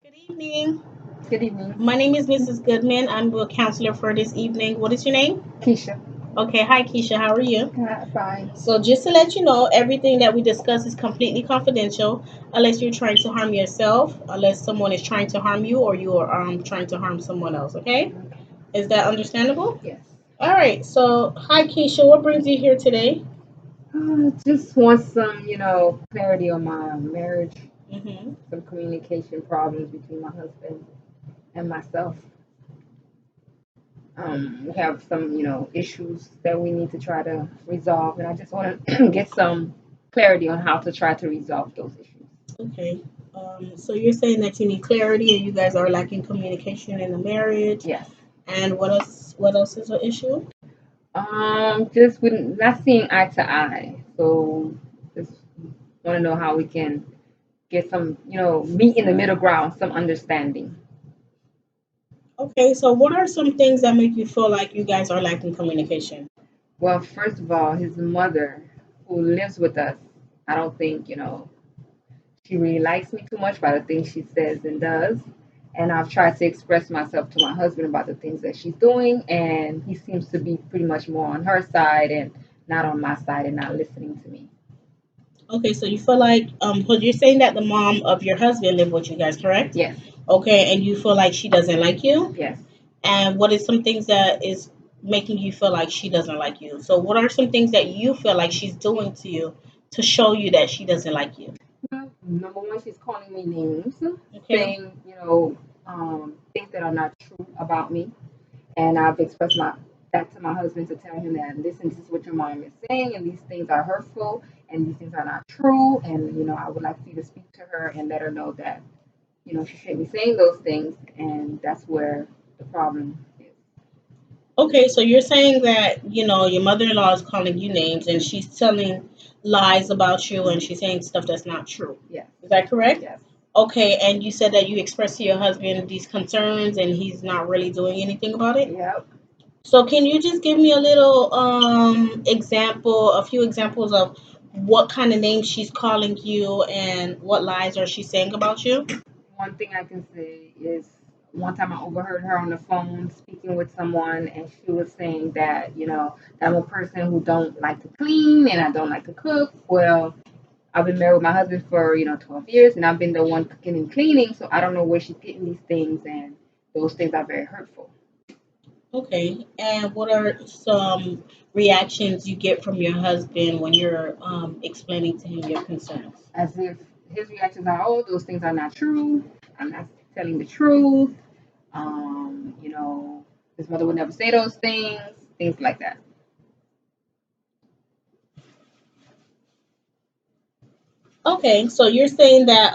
Good evening. Good evening, My name is Mrs. Goodman. I'm the counselor for this evening. What is your name? Keisha. Okay, hi Keisha, how are you? Fine. So, just to let you know, everything that we discuss is completely confidential unless you're trying to harm yourself, unless someone is trying to harm you, or you are trying to harm someone else, okay? Is that understandable? Yes. All right, so hi Keisha, what brings you here today? Just want some, clarity on my marriage, Mm-hmm. some communication problems between my husband and myself. We have some, issues that we need to try to resolve, and I just want to get some clarity on how to try to resolve those issues. Okay. So you're saying that you need clarity and you guys are lacking communication in the marriage. Yes. And what else? What else is an issue? Just with not seeing eye to eye. So just want to know how we can get some, meet in the middle ground, some understanding. Okay, so what are some things that make you feel like you guys are lacking communication? Well, first of all, his mother, who lives with us, I don't think, she really likes me too much by the things she says and does. And I've tried to express myself to my husband about the things that she's doing, and he seems to be pretty much more on her side and not on my side and not listening to me. Okay, so you feel like because you're saying that the mom of your husband live with you guys, correct? Yes, Okay, and you feel like she doesn't like you? yes. And what is some things that is making you feel like she doesn't like you? So what are some things that you feel like she's doing to you to show you that she doesn't like you? Well, number one, she's calling me names, Okay. saying, things that are not true about me. And I've expressed that to my husband to tell him that, listen, this is what your mom is saying, and these things are hurtful, and these things are not true. And, I would like for you to speak to her and let her know that, she shouldn't be saying those things. And that's where the problem is. Okay, so you're saying that, your mother-in-law is calling you names and she's telling lies about you and she's saying stuff that's not true. Yes, Is that correct? yes. Okay, and you said that you expressed to your husband these concerns and he's not really doing anything about it? Yep. So can you just give me a little example, a few examples of what kind of names she's calling you and what lies are she saying about you? One thing I can say is one time I overheard her on the phone speaking with someone, and she was saying that, that I'm a person who don't like to clean and I don't like to cook. Well, I've been married with my husband for 12 years, and I've been the one cooking and cleaning. So I don't know where she's getting these things, and those things are very hurtful. Okay, and what are some reactions you get from your husband when you're explaining to him your concerns? As if his reactions are, "Oh, those things are not true. I'm not telling the truth. His mother would never say those things like that." Okay, so you're saying that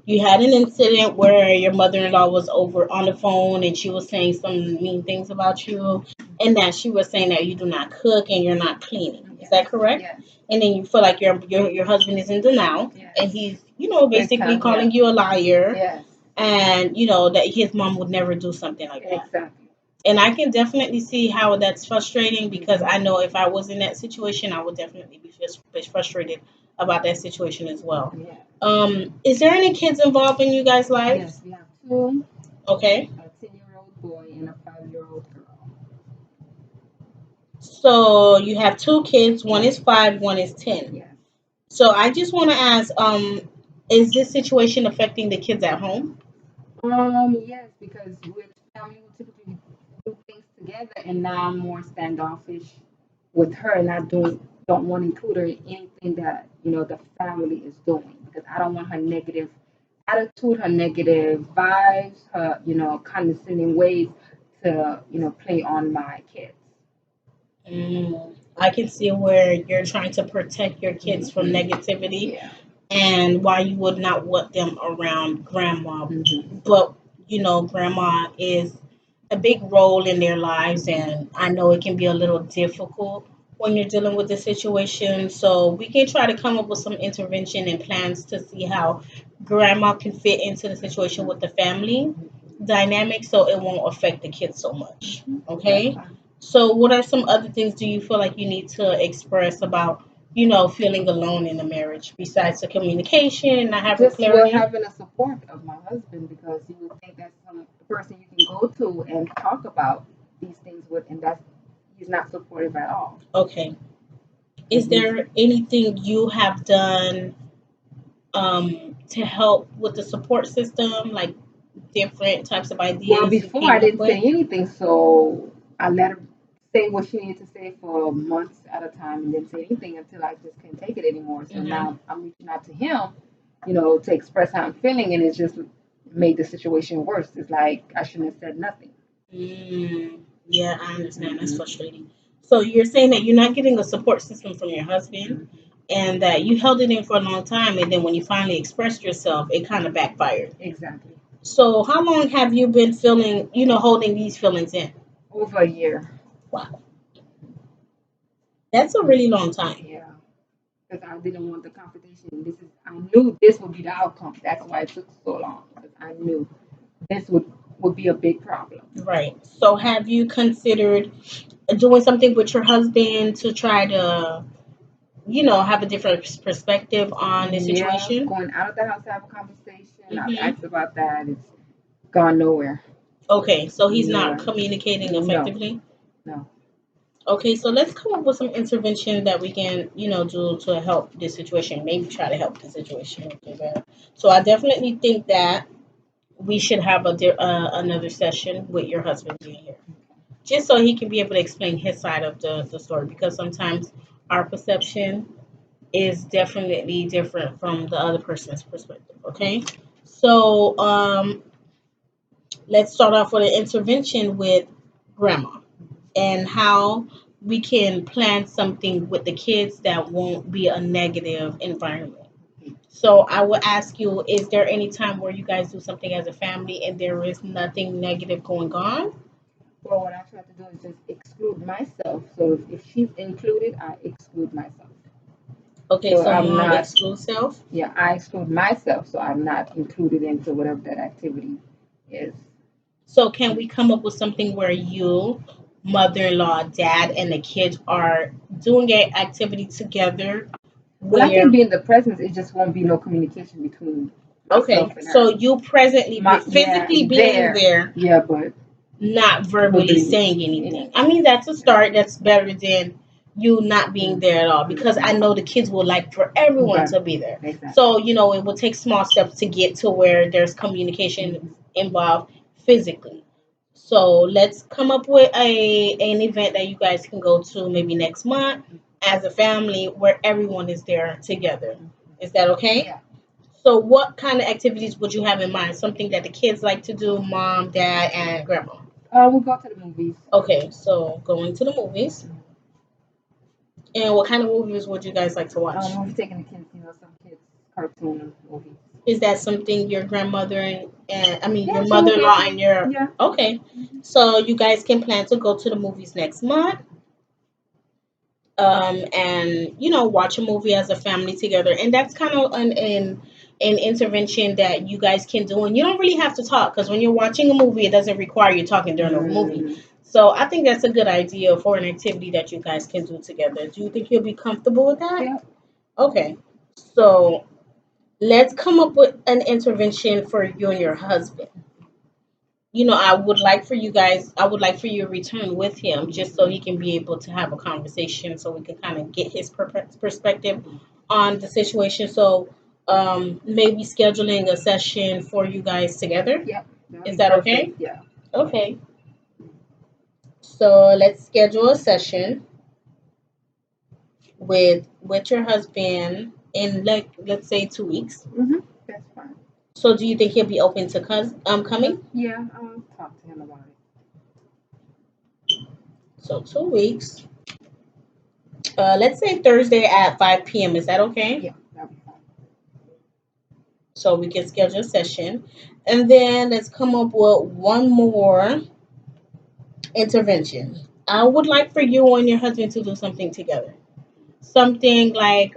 you had an incident where your mother-in-law was over on the phone and she was saying some mean things about you, and that she was saying that you do not cook and you're not cleaning. Is that correct? Yes. And then you feel like your husband is in denial, Yes. and he's Big basically time, calling yeah. you a liar, Yes. and that his mom would never do something like that. Exactly. And I can definitely see how that's frustrating because I know if I was in that situation, I would definitely be just frustrated about that situation as well. Yeah. Is there any kids involved in you guys' lives? Yes, we have two, Okay, a 10-year-old boy and a 5-year-old girl. so you have two kids. One is 5, one is 10. Yes. So I just want to ask, is this situation affecting the kids at home? Yes, because with family, we typically do things together, and now I'm more standoffish with her, and don't want to include her in anything that the family is doing because I don't want her negative attitude, her negative vibes, her condescending ways to play on my kids. I can see where you're trying to protect your kids from negativity Yeah. and why you would not want them around grandma. Mhm. But grandma is a big role in their lives, and I know it can be a little difficult when you're dealing with the situation. So we can try to come up with some intervention and plans to see how grandma can fit into the situation with the family dynamic, so it won't affect the kids so much. That's Okay. fine. So what are some other things do you feel like you need to express about feeling alone in a marriage besides the communication, not having Just well clarity? having a support of my husband, because you would think that's the person you can go to and talk about these things with, and that's he's not supportive at all. Okay. And Is he's there anything you have done to help with the support system, like different types of well ideas you before I came up didn't say with? anything, so I let her say what she needed to say for months at a time and didn't say anything until I just couldn't take it anymore. So Mm-hmm. now I'm reaching out to him, to express how I'm feeling, and it's just made the situation worse. It's like I shouldn't have said nothing. Yeah, I understand. That's Hmm. frustrating. So you're saying that you're not getting a support system from your husband, and that you held it in for a long time, and then when you finally expressed yourself, it kind of backfired. Exactly. So how long have you been feeling, holding these feelings in? Over a year. Wow, that's a really long time. Yeah. Because I didn't want the confrontation. I knew this would be the outcome. That's why it took so long. Because I knew this would be a big problem. Right. So have you considered doing something with your husband to try to, have a different perspective on the Yeah, situation? going out of the house to have a conversation. I've Hmm. asked about that. It's gone nowhere. Okay, so he's not Nowhere. communicating No, effectively. no. Okay, so let's come up with some intervention that we can, do to help this situation. Maybe try to help the situation. Okay, better. So I definitely think that we should have another session with your husband being here, just so he can be able to explain his side of the story. Because sometimes our perception is definitely different from the other person's perspective. Okay, so let's start off with an intervention with grandma and how we can plan something with the kids that won't be a negative environment. So I will ask you, is there any time where you guys do something as a family and there is nothing negative going on? Well, what I try to do is just exclude myself. So if she's included, I exclude myself. Okay, So so I'm mom not, excludes self. yeah, I exclude myself. So I'm not included into whatever that activity is. So can we come up with something where you, mother-in-law, dad, and the kids are doing an activity together Well, I can where be in the presence. It just won't be no communication between okay, myself and so her. you presently Yeah, physically being there. there, Yeah, but not verbally verbally, saying yeah, anything. I mean, that's a yeah. start. That's better than you not being there at all because I know the kids would like for everyone Right. to be there. Exactly. So, it will take small steps to get to where there's communication involved physically. So, let's come up with an event that you guys can go to maybe next month as a family where everyone is there together. Is that okay? Yeah. So, what kind of activities would you have in mind? Something that the kids like to do, mom, dad, and grandma? We'll go to the movies. Okay, so going to the movies. And what kind of movies would you guys like to watch? We'll be taking the kids, some kids cartoon movies. Is that something your grandmother and I mean Yeah, your she'll look mother-in-law into and it. your Yeah. okay. Hmm. So you guys can plan to go to the movies next month. And watch a movie as a family together, and that's kind of an intervention that you guys can do, and you don't really have to talk because when you're watching a movie it doesn't require you talking during the movie. Hmm. So I think that's a good idea for an activity that you guys can do together. Do you think you'll be comfortable with that? Yeah. Okay, so let's come up with an intervention for you and your husband. I would like for you to return with him just so he can be able to have a conversation so we can kind of get his perspective on the situation. So, maybe scheduling a session for you guys together. Yep. That'll Is be that okay? perfect. Yeah. Okay. So, let's schedule a session with your husband in like let's say 2 weeks. That's fine. So, do you think he'll be open to coming? Yeah, I'll talk to him about it. So, 2 weeks. Let's say Thursday at 5 p.m. Is that okay? Yeah, that'll be fine. So we can schedule a session. And then let's come up with one more intervention. I would like for you and your husband to do something together. Something like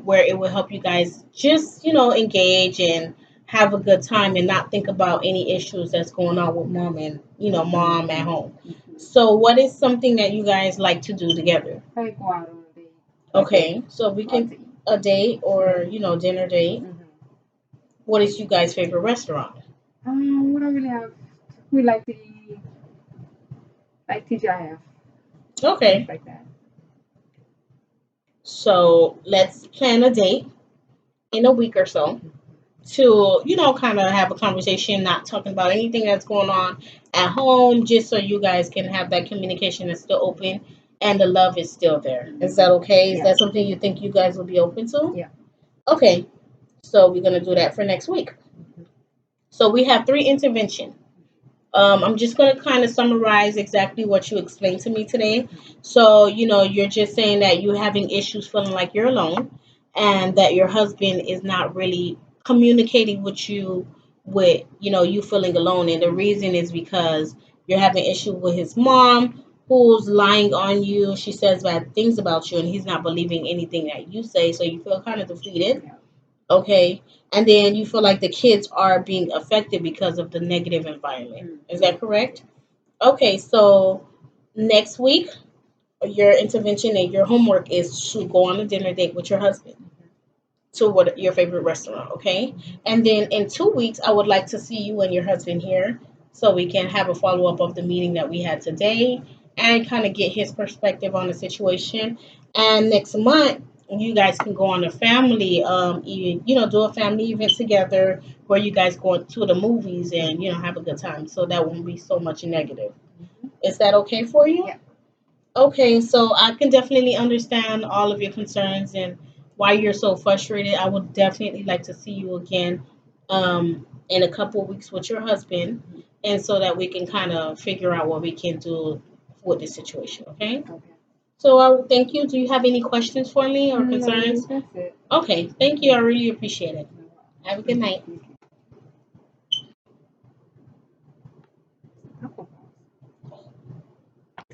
where it will help you guys just, engage and have a good time and not think about any issues that's going on with mom and, mom at home. Hmm. So what is something that you guys like to do together? Probably go out on a date. a date, Okay, so we go out can to eat. a date or dinner date. Hmm. What is you guys' favorite restaurant? We don't really have. We like to eat like TGIF, things Okay, like that. so let's plan a date in a week or so to kind of have a conversation, not talking about anything that's going on at home, just so you guys can have that communication that's still open and the love is still there. Is that okay? Is Yeah, that something you think you guys will be open to? yeah. Okay, so we're gonna do that for next week. Mhm. So we have three intervention. I'm just going to kind of summarize exactly what you explained to me today. So, you're just saying that you're having issues feeling like you're alone and that your husband is not really communicating with you with, you feeling alone. And the reason is because you're having issue with his mom who's lying on you. She says bad things about you and he's not believing anything that you say. So you feel kind of defeated. Yeah. Okay. And then you feel like the kids are being affected because of the negative environment. Is Yeah. that correct? Okay. So next week, your intervention and your homework is to go on a dinner date with your husband to what your favorite restaurant. Okay. And then in 2 weeks, I would like to see you and your husband here so we can have a follow up of the meeting that we had today and kind of get his perspective on the situation. And next month, you guys can go on a family, do a family event together where you guys go to the movies and have a good time. So that won't be so much negative. Mhm. Is that okay for you? Yeah. Okay, so I can definitely understand all of your concerns and why you're so frustrated. I would definitely like to see you again in a couple weeks with your husband, Mhm. and so that we can kind of figure out what we can do with this situation. Okay. Okay. So I would thank you. Do you have any questions for me or No, concerns? that's it. Okay, thank you. I really appreciate it. No problem. Have a good night. You